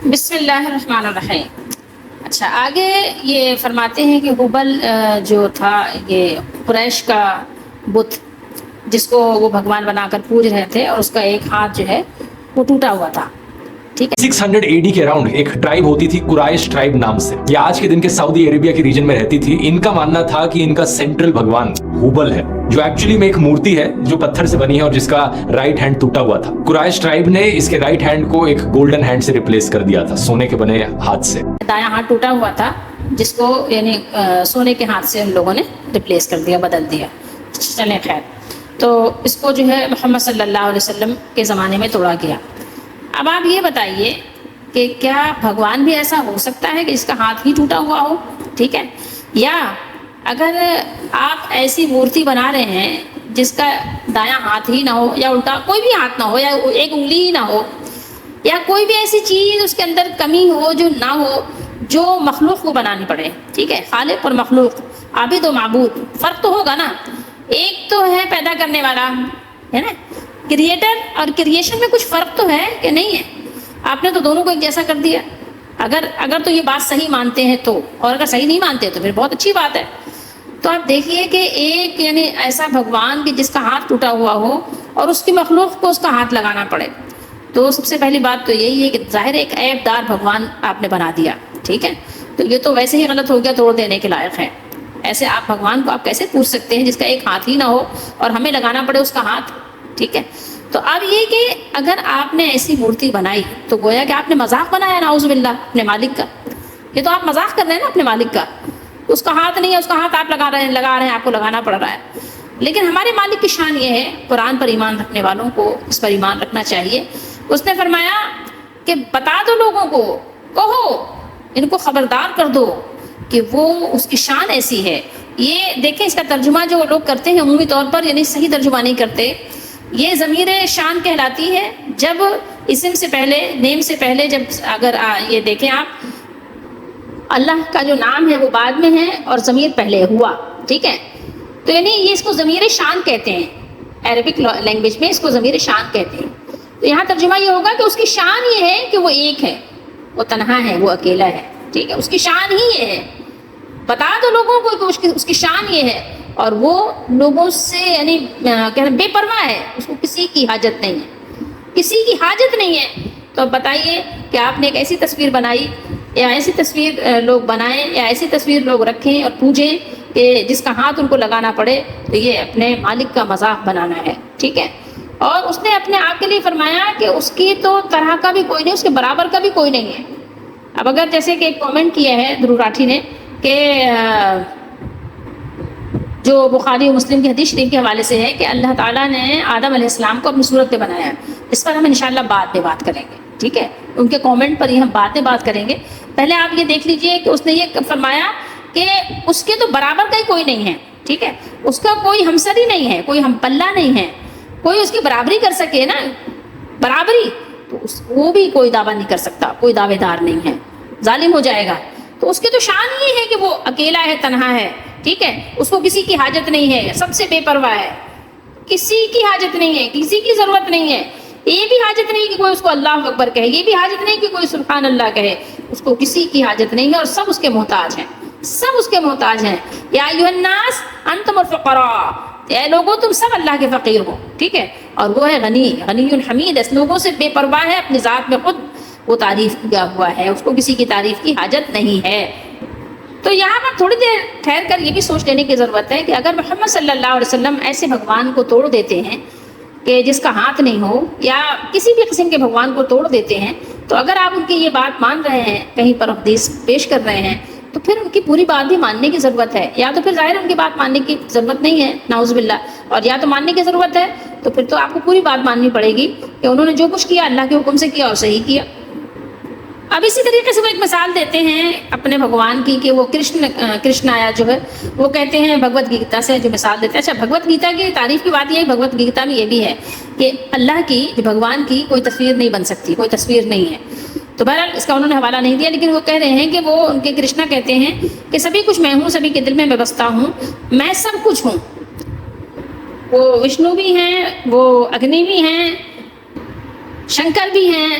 بسم اللہ الرحمن الرحیم۔ اچھا، آگے یہ فرماتے ہیں کہ حبل جو تھا یہ قریش کا بت جس کو وہ بھگوان بنا کر پوج رہے تھے، اور اس کا ایک ہاتھ جو ہے وہ ٹوٹا ہوا تھا، ٹھیک ہے۔ 600 AD کے اراؤنڈ ایک ٹرائب ہوتی تھی قریش ٹرائب نام سے، یہ آج کے دن کے سعودی عربیہ کی ریجن میں رہتی تھی۔ ان کا ماننا تھا کہ ان کا سینٹرل بھگوان حبل ہے، جو ایکچولی میں ایک مورتی ہے جو پتھر سے بنی ہے اور جس کا رائٹ ہینڈ ٹوٹا ہوا تھا۔ قریش ٹرائب نے اس کے رائٹ ہینڈ کو ایک گولڈن ہینڈ سے ریپلیس کر دیا تھا، سونے کے بنے ہاتھ سے۔ دایاں ہاتھ ٹوٹا ہوا تھا جس کو یعنی سونے کے ہاتھ سے ان لوگوں نے ریپلیس کر دیا، بدل دیا۔ چلیں خیر، تو اس کو جو ہے محمد صلی اللہ علیہ وسلم کے زمانے میں توڑا گیا۔ اب آپ یہ بتائیے کہ کیا بھگوان بھی ایسا ہو سکتا ہے کہ اس کا ہاتھ ہی ٹوٹا ہوا ہو، ٹھیک ہے؟ یا اگر آپ ایسی مورتی بنا رہے ہیں جس کا دایاں ہاتھ ہی نہ ہو، یا الٹا کوئی بھی ہاتھ نہ ہو، یا ایک انگلی ہی نہ ہو، یا کوئی بھی ایسی چیز اس کے اندر کمی ہو جو نہ ہو، جو مخلوق کو بنانی پڑے، ٹھیک ہے؟ خالق اور مخلوق، عابد و معبود، فرق تو ہوگا نا۔ ایک تو ہے پیدا کرنے والا، ہے نا، کریٹر، اور کریشن میں کچھ فرق تو ہے کہ نہیں ہے؟ آپ نے تو دونوں کو ایک جیسا کر دیا۔ اگر تو یہ بات صحیح مانتے ہیں تو، اور اگر صحیح نہیں مانتے تو پھر بہت اچھی بات ہے۔ تو آپ دیکھیے کہ ایک یعنی ایسا بھگوان کہ جس کا ہاتھ ٹوٹا ہوا ہو اور اس کی مخلوق کو اس کا ہاتھ لگانا پڑے، تو سب سے پہلی بات تو یہی ہے کہ ظاہر ایک عیب دار بھگوان آپ نے بنا دیا، ٹھیک ہے؟ تو یہ تو ویسے ہی غلط ہو گیا، توڑ دینے کے لائق ہے۔ ایسے آپ بھگوان کو آپ کیسے پوچھ سکتے ہیں جس کا ایک ہاتھ ہی نہ ہو اور ہمیں لگانا پڑے اس کا ہاتھ، ٹھیک ہے؟ تو اب یہ کہ اگر آپ نے ایسی مورتی بنائی تو گویا کہ آپ نے مذاق بنایا، نعوذ باللہ، اپنے مالک کا۔ یہ تو آپ مذاق کر رہے ہیں نا اپنے مالک کا۔ اس کا ہاتھ نہیں ہے، اس کا ہاتھ آپ لگا رہے ہیں، آپ کو لگانا پڑ رہا ہے۔ لیکن ہمارے مالک کی شان یہ ہے، قرآن پر ایمان رکھنے والوں کو اس پر ایمان رکھنا چاہیے۔ اس نے فرمایا کہ بتا دو لوگوں کو، کہو ان کو خبردار کر دو کہ وہ اس کی شان ایسی ہے۔ یہ دیکھیں اس کا ترجمہ جو لوگ کرتے ہیں عمومی طور پر، یعنی صحیح ترجمہ نہیں کرتے۔ یہ ضمیر شان کہلاتی ہے جب اسم سے پہلے، نیم سے پہلے، جب اگر یہ دیکھیں آپ، اللہ کا جو نام ہے وہ بعد میں ہے اور ضمیر پہلے ہوا، ٹھیک ہے؟ تو یعنی یہ اس کو ضمیر شان کہتے ہیں، عربک لینگویج میں اس کو ضمیر شان کہتے ہیں۔ تو یہاں ترجمہ یہ ہوگا کہ اس کی شان یہ ہے کہ وہ ایک ہے، وہ تنہا ہے، وہ اکیلا ہے، ٹھیک ہے؟ اس کی شان ہی یہ ہے۔ بتا دو لوگوں کو کہ اس کی شان یہ ہے، اور وہ لوگوں سے یعنی بے پرواہ ہے، اس کو کسی کی حاجت نہیں ہے، کسی کی حاجت نہیں ہے۔ تو اب بتائیے کہ آپ نے ایک ایسی تصویر بنائی، یا ایسی تصویر لوگ بنائیں، یا ایسی تصویر لوگ رکھیں اور پوجیں کہ جس کا ہاتھ ان کو لگانا پڑے، تو یہ اپنے مالک کا مذاق بنانا ہے، ٹھیک ہے؟ اور اس نے اپنے آپ کے لیے فرمایا کہ اس کی تو طرح کا بھی کوئی نہیں، اس کے برابر کا بھی کوئی نہیں ہے۔ اب اگر جیسے کہ ایک کامنٹ کیا ہے دھرو راٹھی نے کہ جو بخاری و مسلم کی حدیث شریف کے حوالے سے ہے کہ اللہ تعالیٰ نے آدم علیہ السلام کو اپنی صورت پہ بنایا ہے، اس پر ہم انشاءاللہ بعد میں بات کریں گے، ٹھیک ہے؟ ان کے کامنٹ پر ہی ہم بعد میں بات کریں گے۔ پہلے آپ یہ دیکھ لیجئے کہ اس نے یہ فرمایا کہ اس کے تو برابر کا ہی کوئی نہیں ہے، ٹھیک ہے؟ اس کا کوئی ہمسر ہی نہیں ہے، کوئی ہم پلہ نہیں ہے، کوئی اس کی برابری کر سکے نا، برابری، تو وہ بھی کوئی دعویٰ نہیں کر سکتا، کوئی دعوے دار نہیں ہے، ظالم ہو جائے گا۔ تو اس کی تو شان ہی ہے کہ وہ اکیلا ہے، تنہا ہے، ٹھیک ہے؟ اس کو کسی کی حاجت نہیں ہے، سب سے بے پرواہ ہے، کسی کی حاجت نہیں ہے، کسی کی ضرورت نہیں ہے۔ یہ بھی حاجت نہیں کہ کوئی اس کو اللہ اکبر کہے، یہ بھی حاجت نہیں کہ کوئی سبحان اللہ کہے، اس کو کسی کی حاجت نہیں ہے، اور سب اس کے محتاج ہیں، سب اس کے محتاج ہیں۔ یا ایھا الناس انتم الفقراء، اے لوگوں تم سب اللہ کے فقیر ہو، ٹھیک ہے؟ اور وہ ہے غنی، غنی حمید، اس لوگوں سے بے پرواہ ہے، اپنی ذات میں خود وہ تعریف کیا ہوا ہے، اس کو کسی کی تعریف کی حاجت نہیں ہے۔ تو یہاں پر تھوڑی دیر ٹھہر کر یہ بھی سوچ لینے کی ضرورت ہے کہ اگر محمد صلی اللہ علیہ وسلم ایسے بھگوان کو توڑ دیتے ہیں کہ جس کا ہاتھ نہیں ہو، یا کسی بھی قسم کے بھگوان کو توڑ دیتے ہیں، تو اگر آپ ان کی یہ بات مان رہے ہیں، کہیں پر حدیث پیش کر رہے ہیں، تو پھر ان کی پوری بات بھی ماننے کی ضرورت ہے، یا تو پھر ظاہر ان کی بات ماننے کی ضرورت نہیں ہے، نعوذ باللہ، اور یا تو ماننے کی ضرورت ہے، تو پھر تو آپ کو پوری بات ماننی پڑے گی کہ انہوں نے جو کچھ کیا اللہ کے حکم سے کیا اور صحیح کیا۔ اب اسی طریقے سے وہ ایک مثال دیتے ہیں اپنے بھگوان کی کہ وہ کرشن آیا جو ہے، وہ کہتے ہیں بھگوت گیتا سے جو مثال دیتے ہیں۔ اچھا، بھگوت گیتا کی تعریف کی بات یہ ہے، بھگوت گیتا میں یہ بھی ہے کہ اللہ کی، بھگوان کی کوئی تصویر نہیں بن سکتی، کوئی تصویر نہیں ہے۔ تو بہرحال اس کا انہوں نے حوالہ نہیں دیا، لیکن وہ کہہ رہے ہیں کہ وہ ان کے کرشنا کہتے ہیں کہ سبھی کچھ میں ہوں، سبھی کے دل میں میں بستا ہوں، میں سب کچھ ہوں۔ وہ وشنو بھی ہیں، وہ اگنی بھی ہیں، شنکر بھی ہیں،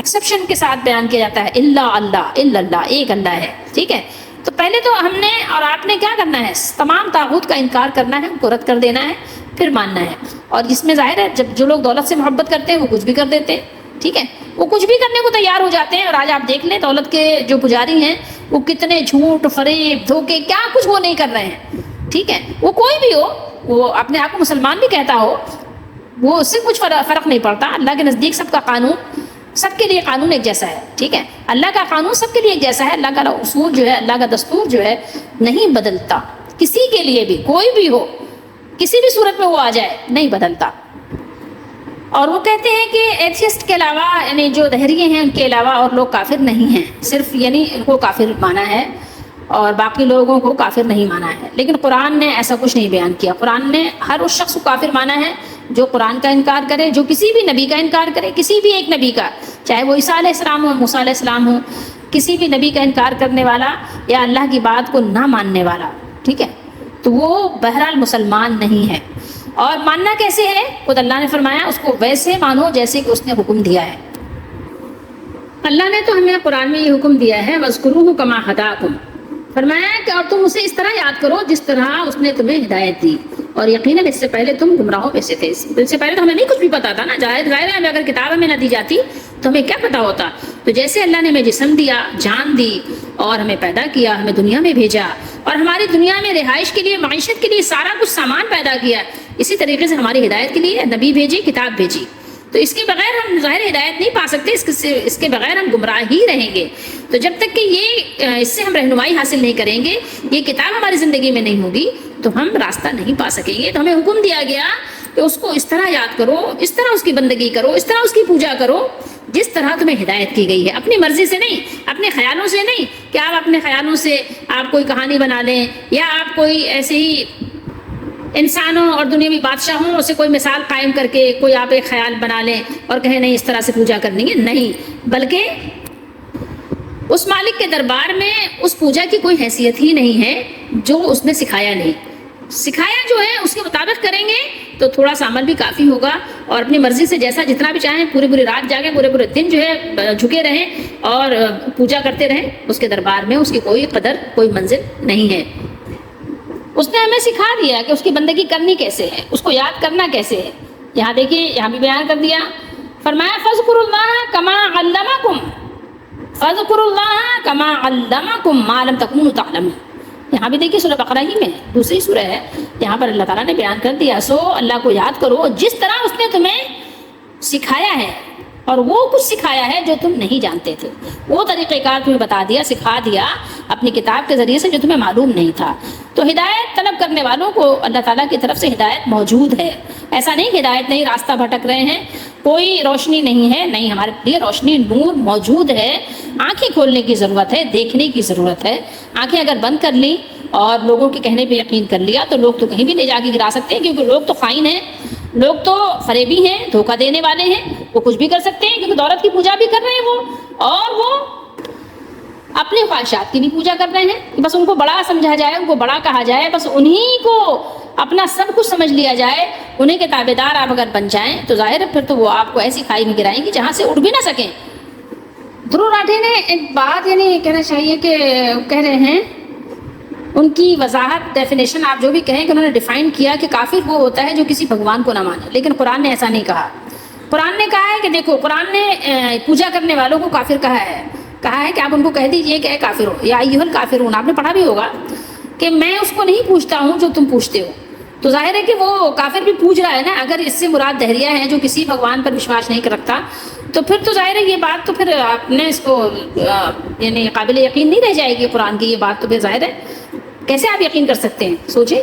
ایکسیپشن کے ساتھ بیان کیا جاتا ہے، الا اللہ، ایک اللہ ہے، ٹھیک ہے. تو پہلے تو ہم نے اور آپ نے کیا کرنا ہے؟ تمام طاغوت کا انکار کرنا ہے، ان کو رد کر دینا ہے، پھر ماننا ہے. اور اس میں ظاہر ہے جب جو لوگ دولت سے محبت کرتے ہیں وہ کچھ بھی کر دیتے ہیں، ٹھیک ہے، وہ کچھ بھی کرنے کو تیار ہو جاتے ہیں. اور آج آپ دیکھ لیں دولت کے جو پجاری ہیں وہ کتنے جھوٹ، فریب، دھوکے، کیا کچھ وہ نہیں کر رہے ہیں، ٹھیک ہے. وہ کوئی بھی ہو، وہ اپنے آپ کو مسلمان بھی کہتا ہو، وہ اس سے کچھ فرق نہیں پڑتا. اللہ کے نزدیک سب کا قانون، سب کے لیے قانون ایک جیسا ہے، ٹھیک ہے. اللہ کا قانون سب کے لیے ایک جیسا ہے. اللہ کا اصول جو ہے، اللہ کا دستور جو ہے نہیں بدلتا، کسی کے لیے بھی، کوئی بھی ہو، کسی بھی صورت میں وہ آ جائے، نہیں بدلتا. اور وہ کہتے ہیں کہ ایتھیسٹ کے علاوہ، یعنی جو دہریے ہیں ان کے علاوہ اور لوگ کافر نہیں ہیں، صرف یعنی ان کو کافر مانا ہے اور باقی لوگوں کو کافر نہیں مانا ہے. لیکن قرآن نے ایسا کچھ نہیں بیان کیا. قرآن نے ہر اس شخص کو کافر مانا ہے جو قرآن کا انکار کرے، جو کسی بھی نبی کا انکار کرے، کسی بھی ایک نبی کا، چاہے وہ عیسیٰ علیہ السلام ہو، موسیٰ علیہ السلام ہو، کسی بھی نبی کا انکار کرنے والا یا اللہ کی بات کو نہ ماننے والا، ٹھیک ہے، تو وہ بہرحال مسلمان نہیں ہے. اور ماننا کیسے ہے؟ خود اللہ نے فرمایا اس کو ویسے مانو جیسے کہ اس نے حکم دیا ہے. اللہ نے تو ہمیں قرآن میں یہ حکم دیا ہے، وَاذْكُرُوهُ كَمَا هَدَاكُمْ، فرمایا کہ اور تم اسے اس طرح یاد کرو جس طرح اس نے تمہیں ہدایت دی، اور یقیناً اس سے پہلے تم گمراہوں میں سے تھے. اس سے پہلے تو ہمیں نہیں کچھ بھی پتا تھا نا. ظاہر ہے ہمیں اگر کتاب ہمیں نہ دی جاتی تو ہمیں کیا پتا ہوتا. تو جیسے اللہ نے ہمیں جسم دیا، جان دی، اور ہمیں پیدا کیا، ہمیں دنیا میں بھیجا، اور ہماری دنیا میں رہائش کے لیے، معیشت کے لیے سارا کچھ سامان پیدا کیا، اسی طریقے سے ہماری ہدایت کے لیے نبی بھیجی، کتاب بھیجی. تو اس کے بغیر ہم ظاہر ہدایت نہیں پا سکتے، اس کے بغیر ہم گمراہ ہی رہیں گے. تو جب تک کہ اس سے ہم رہنمائی حاصل نہیں کریں گے، یہ کتاب ہماری زندگی میں نہیں ہوگی، تو ہم راستہ نہیں پا سکیں گے. تو ہمیں حکم دیا گیا کہ اس کو اس طرح یاد کرو، اس طرح اس کی بندگی کرو، اس طرح اس کی پوجا کرو جس طرح تمہیں ہدایت کی گئی ہے. اپنی مرضی سے نہیں، اپنے خیالوں سے نہیں کہ آپ اپنے خیالوں سے آپ کوئی کہانی بنا لیں، یا آپ کوئی ایسے ہی انسانوں اور دنیاوی بادشاہوں سے کوئی مثال قائم کر کے کوئی آپ ایک خیال بنا لیں اور کہیں نہیں اس طرح سے پوجا کرنی ہے. نہیں، بلکہ اس مالک کے دربار میں اس پوجا کی کوئی حیثیت ہی نہیں ہے جو اس نے سکھایا نہیں. سکھایا جو ہے اس کے مطابق کریں گے تو تھوڑا سا عمل بھی کافی ہوگا، اور اپنی مرضی سے جیسا جتنا بھی چاہیں پوری رات جاگیں، پورے دن جو ہے جھکے رہیں اور پوجا کرتے رہیں، اس کے دربار میں اس کی کوئی قدر، کوئی منزل نہیں ہے. اس نے ہمیں سکھا دیا کہ اس کی بندگی کرنی کیسے ہے، اس کو یاد کرنا کیسے ہے. یہاں دیکھیے، یہاں بھی بیان کر دیا، فرمایا فَاذْكُرُوا اللَّهَ كَمَا عَلَّمَكُمْ، فَاذْكُرُوا اللَّهَ كَمَا عَلَّمَكُمْ مَا لَمْ تَكُونُوا تَعْلَمُونَ. یہاں بھی دیکھیے سورہ بقرہ ہی میں دوسری سورہ ہے، یہاں پر اللہ تعالیٰ نے بیان کر دیا، سو اللہ کو یاد کرو جس طرح اس نے تمہیں سکھایا ہے، اور وہ کچھ سکھایا ہے جو تم نہیں جانتے تھے. وہ طریقہ کار تمہیں بتا دیا، سکھا دیا اپنی کتاب کے ذریعے سے جو تمہیں معلوم نہیں تھا. تو ہدایت طلب کرنے والوں کو اللہ تعالیٰ کی طرف سے ہدایت موجود ہے. ایسا نہیں کہ ہدایت نہیں، راستہ بھٹک رہے ہیں، کوئی روشنی نہیں ہے. نہیں، ہمارے لیے روشنی، نور موجود ہے. آنکھیں کھولنے کی ضرورت ہے، دیکھنے کی ضرورت ہے. آنکھیں اگر بند کر لی اور لوگوں کے کہنے پہ یقین کر لیا تو لوگ تو کہیں بھی لے جا کے گرا سکتے ہیں، کیونکہ لوگ تو خائن ہیں، لوگ تو فریبی ہیں، دھوکہ دینے والے ہیں. وہ کچھ بھی کر سکتے ہیں، کیونکہ دولت کی پوجا بھی کر رہے ہیں وہ، اور وہ اپنے خواہشات کی بھی پوجا کر رہے ہیں کہ بس ان کو بڑا سمجھا جائے، ان کو بڑا کہا جائے، بس انہی کو اپنا سب کچھ سمجھ لیا جائے. انہیں کے تابع دار آپ اگر بن جائیں تو ظاہر ہے پھر تو وہ آپ کو ایسی کھائی میں گرائیں گی جہاں سے اٹھ بھی نہ سکیں. دھرو راٹھے نے ایک بات یعنی کہنا چاہیے کہ کہہ رہے ہیں، ان کی وضاحت، ڈیفینیشن آپ جو بھی کہیں کہ انہوں نے ڈیفائن کیا کہ کافر وہ ہوتا ہے جو کسی بھگوان کو نہ مانے. لیکن قرآن نے ایسا نہیں کہا. قرآن نے کہا ہے کہ دیکھو، قرآن نے پوجا کرنے والوں کو کافر کہا ہے کہ آپ ان کو کہہ دیجئے کہ اے کافر ہو، یا ایھا الکافرون. آپ نے پڑھا بھی ہوگا کہ میں اس کو نہیں پوچھتا ہوں جو تم پوچھتے ہو. تو ظاہر ہے کہ وہ کافر بھی پوچھ رہا ہے نا. اگر اس سے مراد دہریہ ہے جو کسی بھگوان پر وشواس نہیں رکھتا، تو پھر تو ظاہر ہے یہ بات تو پھر آپ نے اس کو یعنی قابل یقین نہیں رہ جائے گی قرآن کی یہ بات. تو پھر ظاہر ہے کیسے آپ یقین کر سکتے ہیں، سوچیں.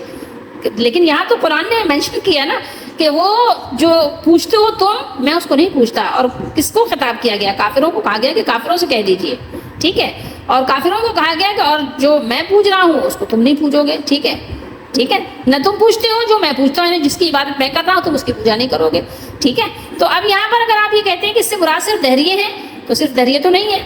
لیکن یہاں تو قرآن نے مینشن کیا نا کہ وہ جو پوچھتے ہو تم، میں اس کو نہیں پوچھتا. اور کس کو خطاب کیا گیا؟ کافروں کو کہا گیا کہ کافروں سے کہہ دیجئے، ٹھیک ہے. اور کافروں کو کہا گیا کہ اور جو میں پوچھ رہا ہوں اس کو تم نہیں پوچھو گے، ٹھیک ہے. نہ تم پوچھتے ہو جو میں پوچھتا ہوں، جس کی عبادت میں کر رہا ہوں تم اس کی پوجا نہیں کرو گے، ٹھیک ہے. تو اب یہاں پر اگر آپ یہ کہتے ہیں کہ اس سے مراد صرف دہریے ہیں، تو صرف دہریے تو نہیں ہے.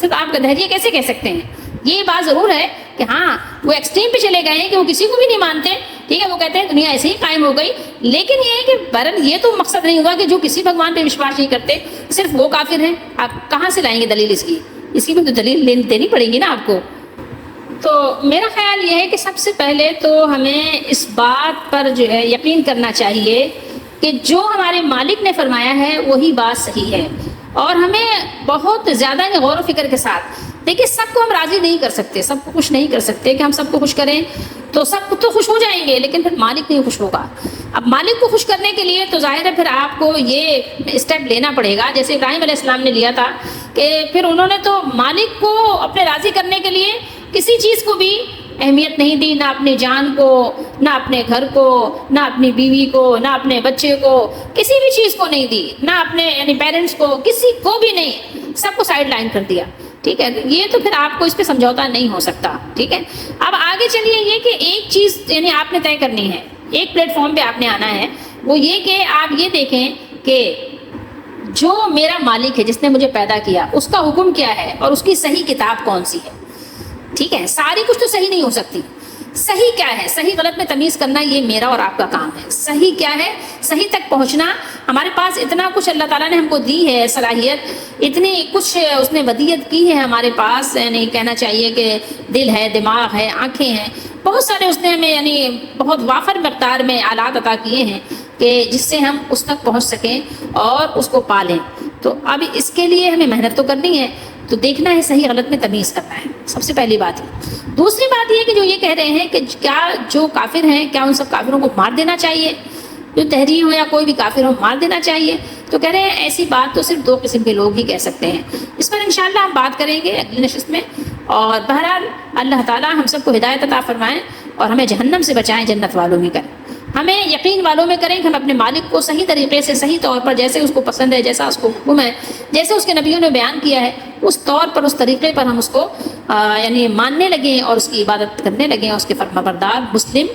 صرف آپ کا دہریے کیسے کہہ سکتے ہیں؟ یہ بات ضرور ہے کہ ہاں وہ ایکسٹریم پہ چلے گئے ہیں کہ وہ کسی کو بھی نہیں مانتے، ٹھیک ہے، وہ کہتے ہیں دنیا ایسے ہی قائم ہو گئی، لیکن یہ ہے کہ برن یہ تو مقصد نہیں ہوا کہ جو کسی بھگوان پہ وشواس نہیں کرتے صرف وہ کافر ہیں۔ آپ کہاں سے لائیں گے دلیل اس کی؟ اس کی بھی تو دلیل دینی پڑے گی نا آپ کو۔ تو میرا خیال یہ ہے کہ سب سے پہلے تو ہمیں اس بات پر جو ہے یقین کرنا چاہیے کہ جو ہمارے مالک نے فرمایا ہے وہی بات صحیح ہے، اور ہمیں بہت زیادہ غور و فکر کے ساتھ، دیکھیے سب کو ہم راضی نہیں کر سکتے، سب کو خوش نہیں کر سکتے کہ ہم سب کو خوش کریں تو سب تو خوش ہو جائیں گے، لیکن پھر مالک نہیں خوش ہوگا۔ اب مالک کو خوش کرنے کے لیے تو ظاہر ہے پھر آپ کو یہ اسٹیپ لینا پڑے گا، جیسے ابراہیم علیہ السلام نے لیا تھا کہ پھر انہوں نے تو مالک کو اپنے راضی کرنے کے لیے کسی چیز کو بھی اہمیت نہیں دی، نہ اپنی جان کو، نہ اپنے گھر کو، نہ اپنی بیوی کو، نہ اپنے بچے کو، کسی بھی چیز کو نہیں دی، نہ اپنے یعنی پیرنٹس کو، کسی کو بھی نہیں، سب کو سائڈ لائن کر دیا، ٹھیک ہے۔ یہ تو پھر آپ کو اس پہ سمجھوتا نہیں ہو سکتا، ٹھیک ہے۔ اب آگے چلیے یہ کہ ایک چیز یعنی آپ نے طے کرنی ہے، ایک پلیٹ فارم پہ آپ نے آنا ہے، وہ یہ کہ آپ یہ دیکھیں کہ جو میرا مالک ہے جس نے مجھے پیدا کیا اس کا حکم کیا ہے اور اس کی صحیح کتاب کون سی ہے، ٹھیک ہے۔ ساری کچھ تو صحیح نہیں ہو سکتی، صحیح کیا ہے، صحیح غلط میں تمیز کرنا یہ میرا اور آپ کا کام ہے۔ صحیح کیا ہے، صحیح تک پہنچنا، ہمارے پاس اتنا کچھ اللہ تعالیٰ نے ہم کو دی ہے صلاحیت، اتنی کچھ اس نے ودیت کی ہے ہمارے پاس، یعنی کہنا چاہیے کہ دل ہے، دماغ ہے، آنکھیں ہیں، بہت سارے اس نے ہمیں یعنی بہت وافر مقدار میں آلات عطا کیے ہیں کہ جس سے ہم اس تک پہنچ سکیں اور اس کو پالیں۔ تو اب اس کے لیے ہمیں محنت تو کرنی ہے، تو دیکھنا ہے صحیح غلط میں تمیز کرنا ہے، سب سے پہلی بات ہے۔ دوسری بات یہ کہ جو یہ کہہ رہے ہیں کہ کیا جو کافر ہیں کیا ان سب کافروں کو مار دینا چاہیے، جو تحریر ہو یا کوئی بھی کافر ہو مار دینا چاہیے، تو کہہ رہے ہیں ایسی بات تو صرف دو قسم کے لوگ ہی کہہ سکتے ہیں۔ اس پر انشاءاللہ ہم بات کریں گے اگلی نشست میں، اور بہرحال اللہ تعالیٰ ہم سب کو ہدایت عطا فرمائیں اور ہمیں جہنم سے بچائیں، جنت والوں میں کریں، ہمیں یقین والوں میں کریں کہ ہم اپنے مالک کو صحیح طریقے سے، صحیح طور پر، جیسے اس کو پسند ہے، جیسا اس کو حکم ہے، جیسے اس کے نبیوں نے بیان کیا ہے، اس طور پر، اس طریقے پر ہم اس کو یعنی ماننے لگیں اور اس کی عبادت کرنے لگیں، اس کے فرمانبردار مسلم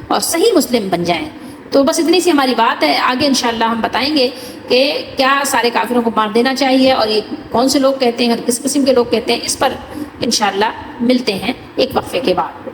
اور صحیح مسلم بن جائیں۔ تو بس اتنی سی ہماری بات ہے، آگے انشاءاللہ ہم بتائیں گے کہ کیا سارے کافروں کو مار دینا چاہیے اور یہ کون سے لوگ کہتے ہیں اور کس قسم کے لوگ کہتے ہیں، اس پر انشاءاللہ ملتے ہیں ایک وقفے کے بعد۔